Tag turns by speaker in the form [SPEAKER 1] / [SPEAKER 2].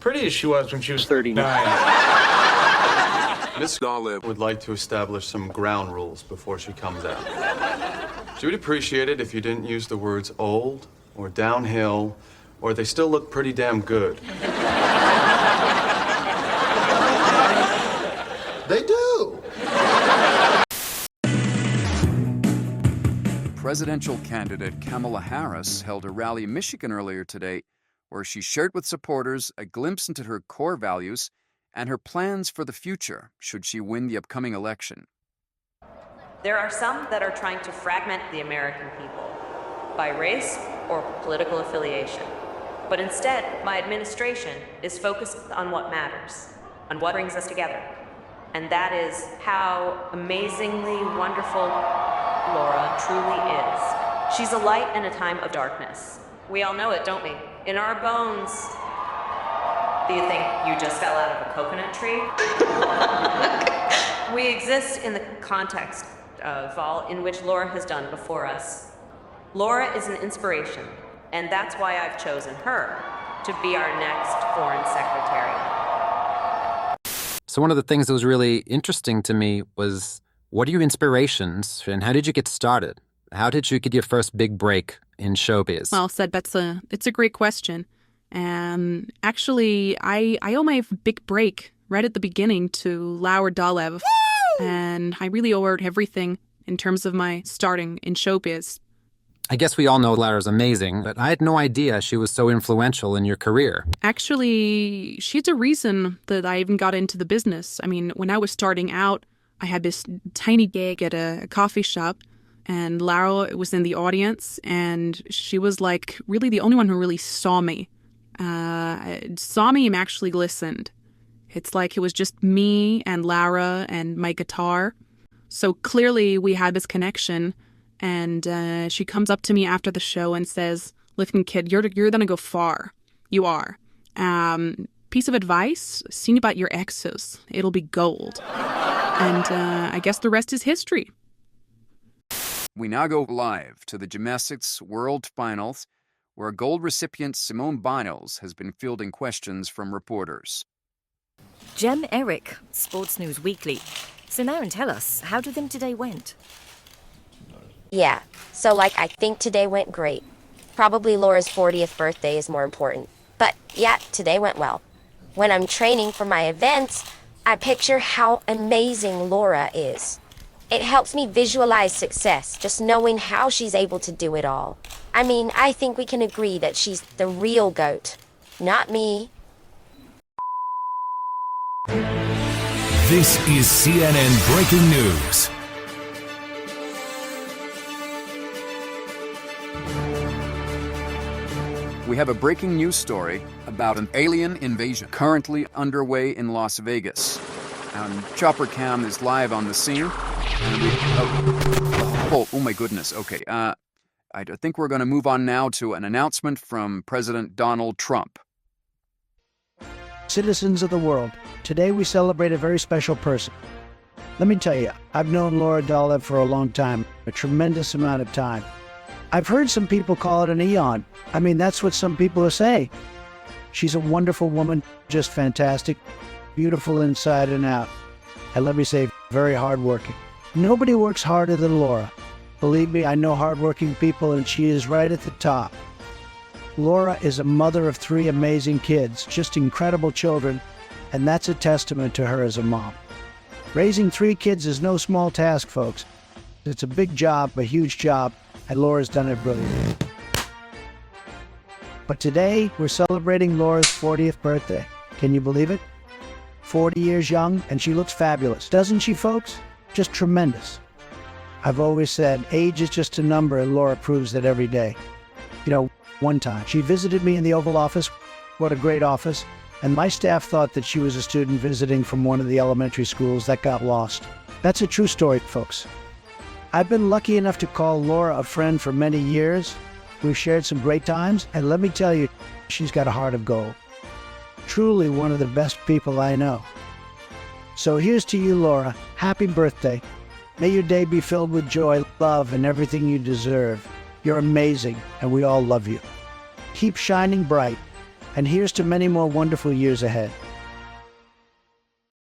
[SPEAKER 1] pretty as she was when she was
[SPEAKER 2] 39.
[SPEAKER 3] Miss Dolev would like to establish some ground rules before she comes out. She would appreciate it if you didn't use the words old or downhill, or they still look pretty damn good.
[SPEAKER 4] They do.
[SPEAKER 5] Presidential candidate Kamala Harris held a rally in Michigan earlier today where she shared with supporters a glimpse into her core values and her plans for the future should she win the upcoming election.
[SPEAKER 6] There are some that are trying to fragment the American people by race or political affiliation. But instead, my administration is focused on what matters, on what brings us together. And that is how amazingly wonderful Laura truly is. She's a light in a time of darkness. We all know it, don't we? In our bones. Do you think you just fell out of a coconut tree? We exist in the context of all in which Laura has done before us. Laura is an inspiration, and that's why I've chosen her to be our next foreign secretary.
[SPEAKER 7] So one of the things that was really interesting to me was, what are your inspirations and how did you get started? How did you get your first big break in showbiz?
[SPEAKER 8] Well said, Betsa. It's a great question. Actually, I owe my big break right at the beginning to Laura Dolev. Woo! And I really owe her everything in terms of my starting in showbiz.
[SPEAKER 7] I guess we all know Laura's amazing, but I had no idea she was so influential in your career.
[SPEAKER 8] Actually, she's a reason that I even got into the business. I mean, when I was starting out, I had this tiny gig at a coffee shop, and Laura was in the audience, and she was like really the only one who really saw me. Saw me and actually listened. It's like it was just me and Laura and my guitar. So clearly we had this connection, and she comes up to me after the show and says, "Listen, kid, you're gonna go far. You are. Piece of advice, see about your exes. It'll be gold." And I guess the rest is history.
[SPEAKER 5] We now go live to the Gymnastics World Finals, where gold recipient Simone Biles has been fielding questions from reporters.
[SPEAKER 9] Jem Eric, Sports News Weekly. So Maren, tell us, how do you think today went?
[SPEAKER 10] Yeah, so I think today went great. Probably Laura's 40th birthday is more important. But yeah, today went well. When I'm training for my events, I picture how amazing Laura is. It helps me visualize success, just knowing how she's able to do it all. I mean, I think we can agree that she's the real GOAT, not me.
[SPEAKER 11] This is CNN Breaking News.
[SPEAKER 5] We have a breaking news story about an alien invasion currently underway in Las Vegas. Chopper Cam is live on the scene. Oh my goodness. Okay. I think we're going to move on now to an announcement from President Donald Trump.
[SPEAKER 12] Citizens of the world, today we celebrate a very special person. Let me tell you, I've known Laura Dolev for a long time, a tremendous amount of time. I've heard some people call it an eon. I mean, that's what some people say. She's a wonderful woman, just fantastic, beautiful inside and out. And let me say, very hardworking. Nobody works harder than Laura. Believe me, I know hardworking people, and she is right at the top. Laura is a mother of 3 amazing kids, just incredible children, and that's a testament to her as a mom. Raising 3 kids is no small task, folks. It's a big job, a huge job, and Laura's done it brilliantly. But today, we're celebrating Laura's 40th birthday. Can you believe it? 40 years young, and she looks fabulous. Doesn't she, folks? Just tremendous. I've always said, age is just a number, and Laura proves that every day. You know, one time, she visited me in the Oval Office. What a great office. And my staff thought that she was a student visiting from one of the elementary schools that got lost. That's a true story, folks. I've been lucky enough to call Laura a friend for many years. We've shared some great times, and let me tell you, she's got a heart of gold. Truly one of the best people I know. So here's to you, Laura. Happy birthday. May your day be filled with joy, love, and everything you deserve. You're amazing, and we all love you. Keep shining bright, And here's to many more wonderful years ahead.